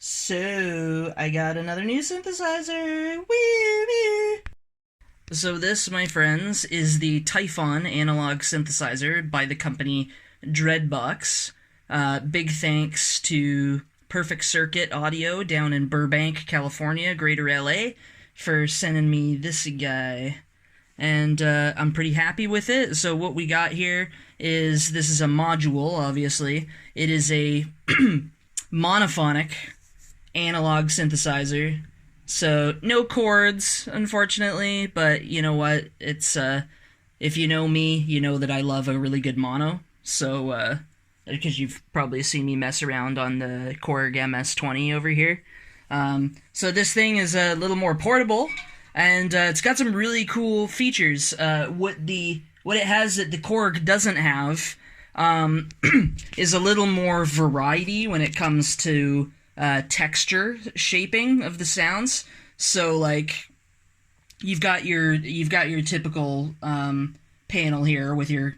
So, I got another new synthesizer! Woo woo! So this, my friends, is the Typhon analog synthesizer by the company Dreadbox. Big thanks to Perfect Circuit Audio down in Burbank, California, Greater LA, for sending me this guy. And I'm pretty happy with it. So what we got here is, this is a module, obviously. It is a monophonic analog synthesizer. So, no chords, unfortunately, but you know what? It's, if you know me, you know that I love a really good mono. So, because you've probably seen me mess around on the Korg MS-20 over here. So this thing is a little more portable, and it's got some really cool features. What it has that the Korg doesn't have is a little more variety when it comes to texture shaping of the sounds. So like you've got your typical panel here with your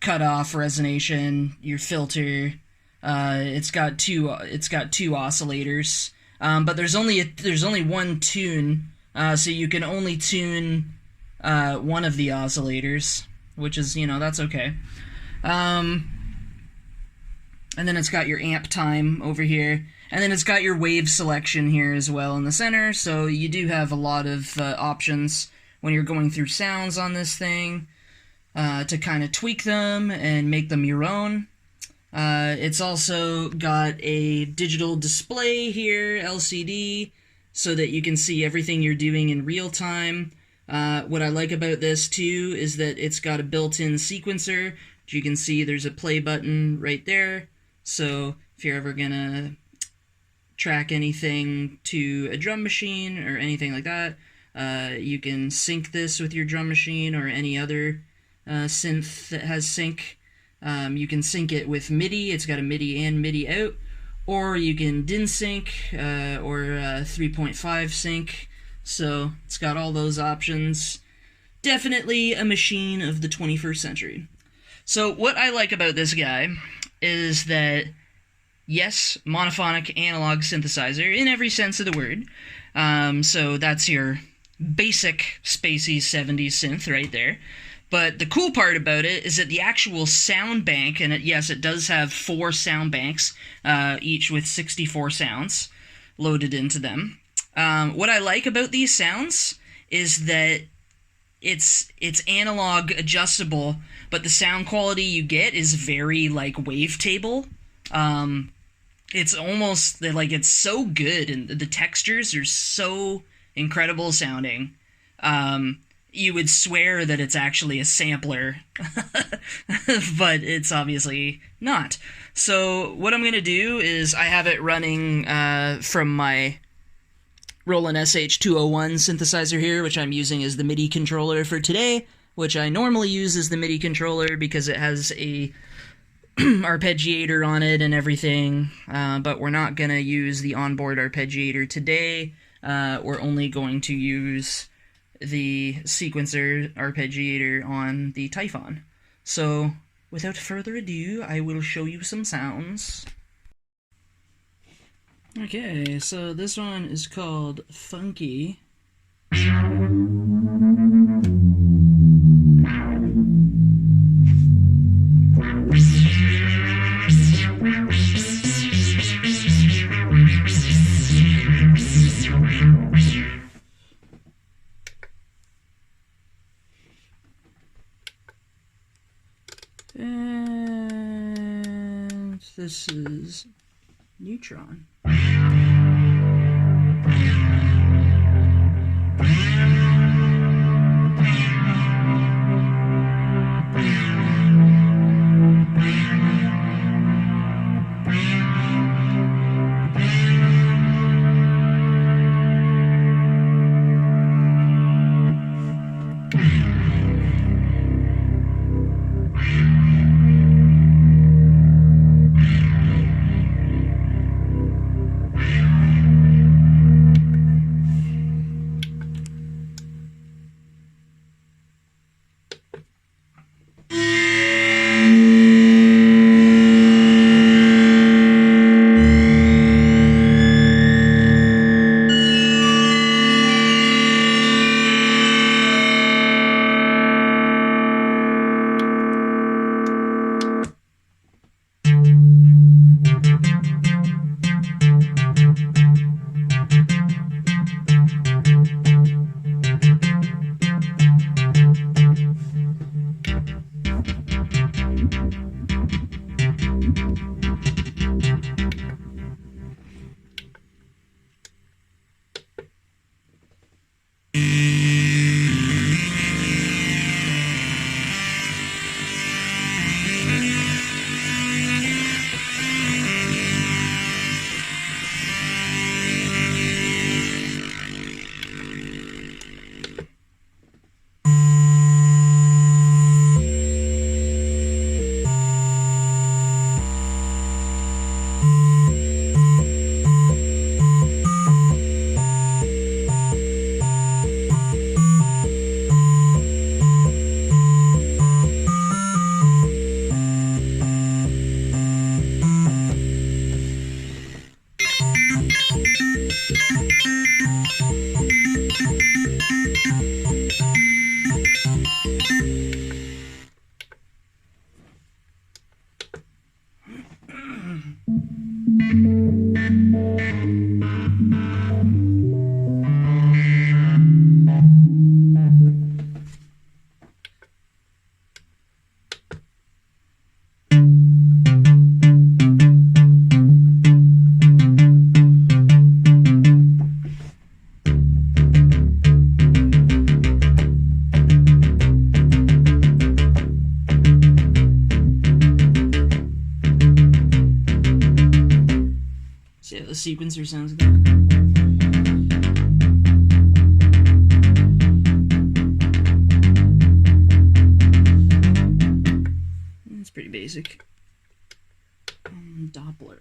cutoff, resonation, your filter. It's got two oscillators, but there's only one tune, so you can only tune one of the oscillators, which is, that's okay. And then it's got your amp time over here. And then it's got your wave selection here as well in the center, so you do have a lot of options when you're going through sounds on this thing to kind of tweak them and make them your own. It's also got a digital display here, LCD, so that you can see everything you're doing in real time. What I like about this, too, is that it's got a built-in sequencer. Which you can see there's a play button right there. So if you're ever going to track anything to a drum machine or anything like that, you can sync this with your drum machine or any other synth that has sync. You can sync it with MIDI. It's got a MIDI and MIDI out. Or you can DIN sync or 3.5 sync. So it's got all those options. Definitely a machine of the 21st century. So what I like about this guy is that, yes, monophonic analog synthesizer in every sense of the word. So that's your basic spacey 70s synth right there. But the cool part about it is that the actual sound bank, and yes, it does have 4 sound banks, each with 64 sounds loaded into them. What I like about these sounds is that it's analog adjustable, but the sound quality you get is very, like, wavetable. It's almost, like, it's so good, and the textures are so incredible sounding. You would swear that it's actually a sampler, but it's obviously not. So what I'm going to do is I have it running from my Roland SH201 synthesizer here, which I'm using as the MIDI controller for today, which I normally use as the MIDI controller because it has a arpeggiator on it and everything, but we're not going to use the onboard arpeggiator today. We're only going to use the sequencer arpeggiator on the Typhon. So, without further ado, I will show you some sounds. Okay, so this one is called Funky. And this is Neutron. See how the sequencer sounds like that? It's pretty basic. Doppler.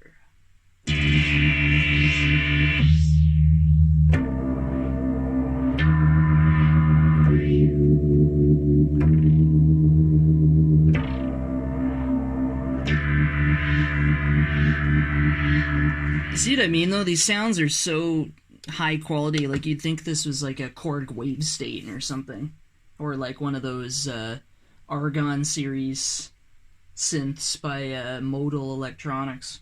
See what I mean, though? These sounds are so high quality, like you'd think this was like a Korg wave state or something. Or like one of those Argon series synths by Modal Electronics.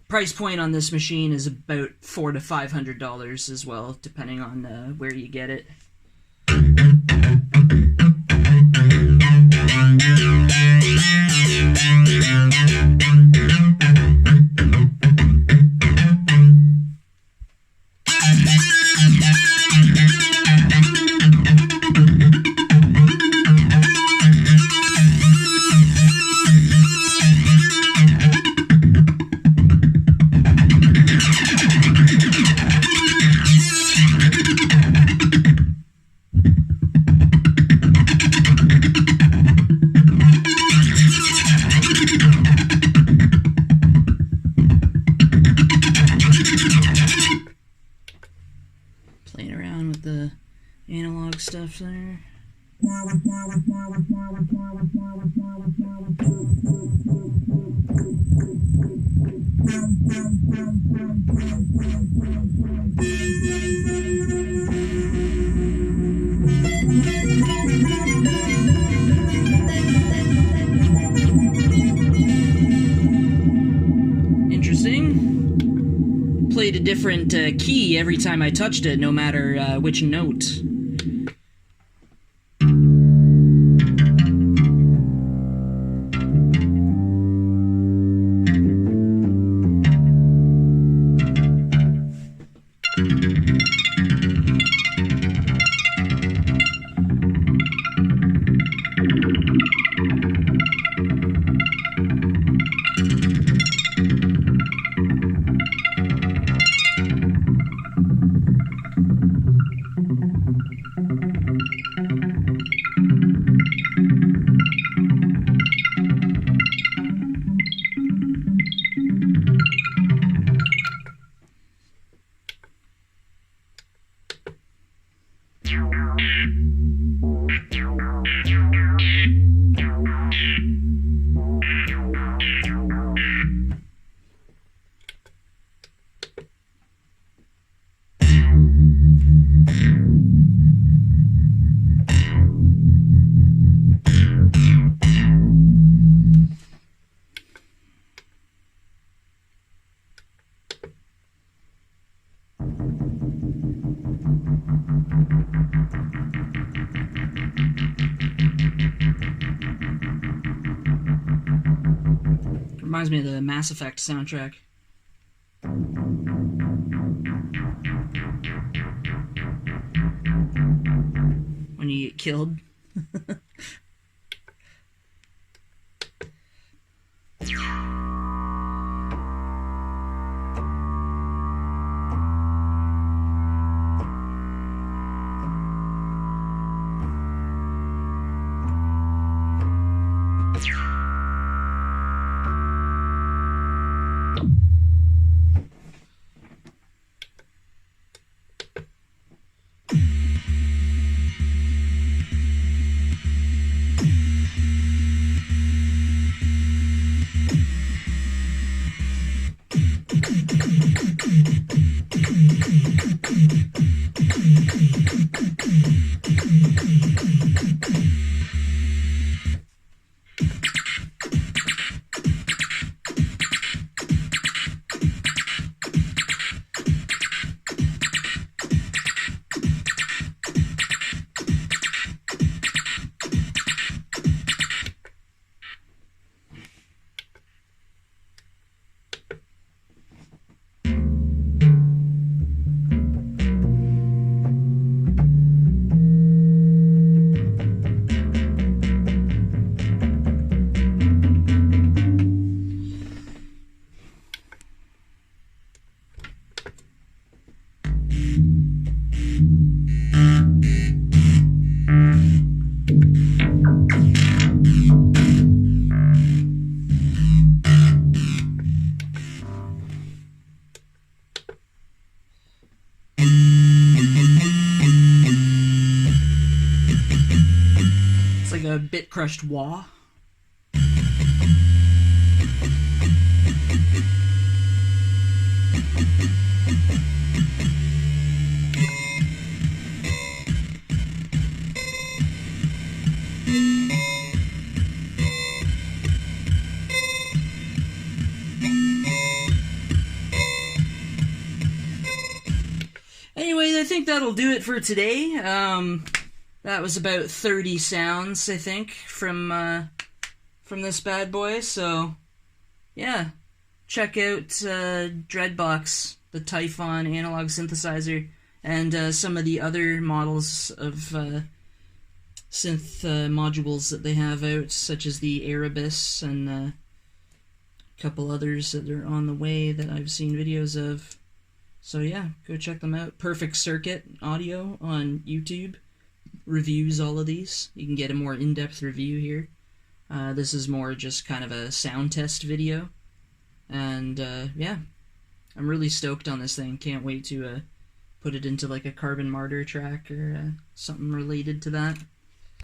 Price point on this machine is about $400 to $500 as well, depending on where you get it. Playing around with the analog stuff there. Interesting. Played a different key every time I touched it, no matter which note. Reminds me of the Mass Effect soundtrack. When you get killed. the bit crushed wah. Anyway, I think that'll do it for today. That was about 30 sounds, I think, from this bad boy. So, yeah, check out Dreadbox, the Typhon analog synthesizer, and some of the other models of synth modules that they have out, such as the Erebus and a couple others that are on the way that I've seen videos of. So yeah, go check them out. Perfect Circuit Audio on YouTube reviews all of these. You can get a more in-depth review here. This is more just kind of a sound test video. And yeah, I'm really stoked on this thing. Can't wait to put it into like a Carbon Martyr track or something related to that.